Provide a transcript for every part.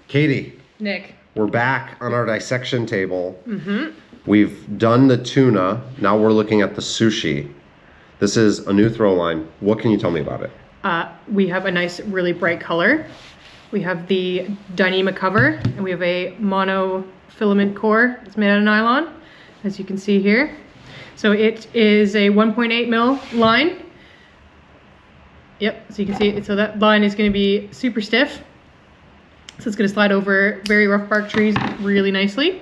Katie. Nick. We're back on our dissection table. We've done the tuna. Now we're looking at the sushi. This is a new throw line. What can you tell me about it? We have a nice, really bright color. We have the Dyneema cover, and we have a monofilament core. It's made out of nylon, as you can see here. So it is a 1.8 mil line. Yep, so you can see it. So that line is going to be super stiff. So it's going to slide over very rough bark trees really nicely.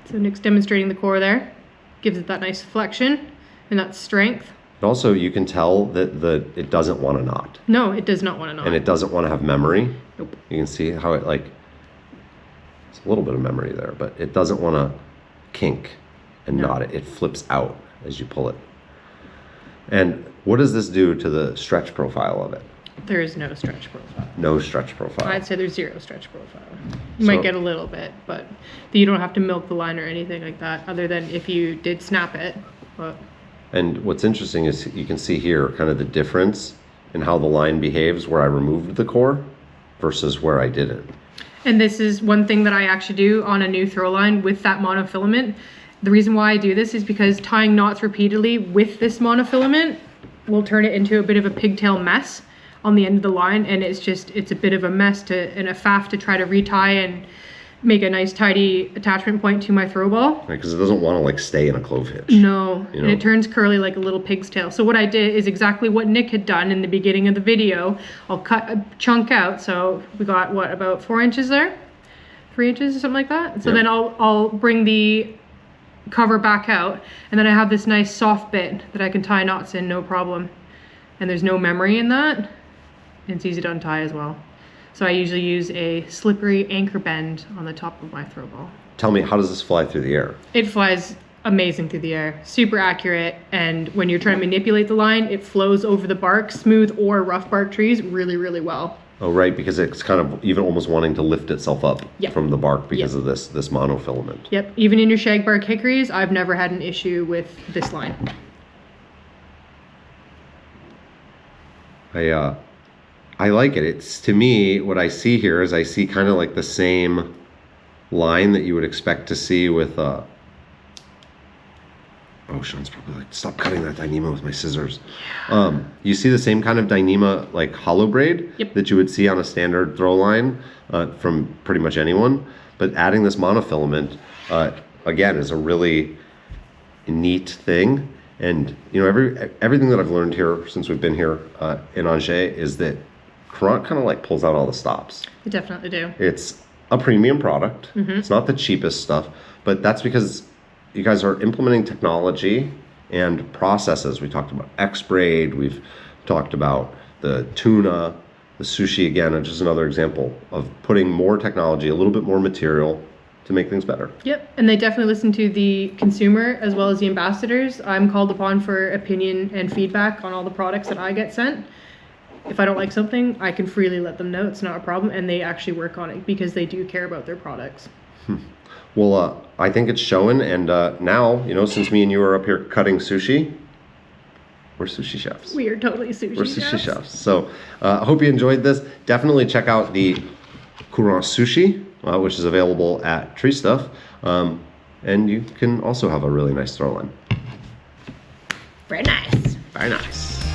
So Nick's demonstrating the core there. Gives it that nice flexion and that strength. And also, you can tell that it doesn't want to knot. No, it does not want to knot. And it doesn't want to have memory. Nope. You can see how it it's a little bit of memory there, but it doesn't want to kink and knot it. It flips out as you pull it. And what does this do to the stretch profile of it? There is no stretch profile. No stretch profile. I'd say there's zero stretch profile. You might get a little bit, but you don't have to milk the line or anything like that, other than if you did snap it. But. And what's interesting is you can see here kind of the difference in how the line behaves where I removed the core versus where I didn't. And this is one thing that I actually do on a new throw line with that monofilament. The reason why I do this is because tying knots repeatedly with this monofilament will turn it into a bit of a pigtail mess on the end of the line, and it's a bit of a mess and a faff to try to retie and make a nice tidy attachment point to my throw ball. Because it doesn't want to stay in a clove hitch. No, and it turns curly like a little pig's tail. So what I did is exactly what Nick had done in the beginning of the video. I'll cut a chunk out, so we got what, about 4 inches there? 3 inches or something like that? So then I'll bring the cover back out, and then I have this nice soft bit that I can tie knots in, no problem. And there's no memory in that, and it's easy to untie as well. So I usually use a slippery anchor bend on the top of my throw ball. Tell me, how does this fly through the air? It flies amazing through the air, super accurate, and when you're trying to manipulate the line, it flows over the bark, smooth or rough bark trees, really, really well. Oh, right, because it's kind of even almost wanting to lift itself up from the bark because of this monofilament. Yep, even in your shagbark hickories, I've never had an issue with this line. I like it. It's, to me, what I see here is I see kind of like the same line that you would expect to see with oh, Sean's probably like, stop cutting that Dyneema with my scissors. You see the same kind of Dyneema hollow braid that you would see on a standard throw line from pretty much anyone, but adding this monofilament again is a really neat thing. And everything that I've learned here since we've been here in Angers is that Courant kind of pulls out all the stops. They definitely do. It's a premium product. It's not the cheapest stuff, but that's because you guys are implementing technology and processes. We talked about X-braid, we've talked about the tuna, the sushi again, and just another example of putting more technology, a little bit more material to make things better. Yep, and they definitely listen to the consumer as well as the ambassadors. I'm called upon for opinion and feedback on all the products that I get sent. If I don't like something, I can freely let them know. It's not a problem, and they actually work on it because they do care about their products. Well, I think it's showing, and now, since me and you are up here cutting sushi, we're sushi chefs. We are totally sushi chefs. We're sushi chefs. So I hope you enjoyed this. Definitely check out the Courant Sushi, which is available at Tree Stuff, and you can also have a really nice throw line. Very nice. Very nice.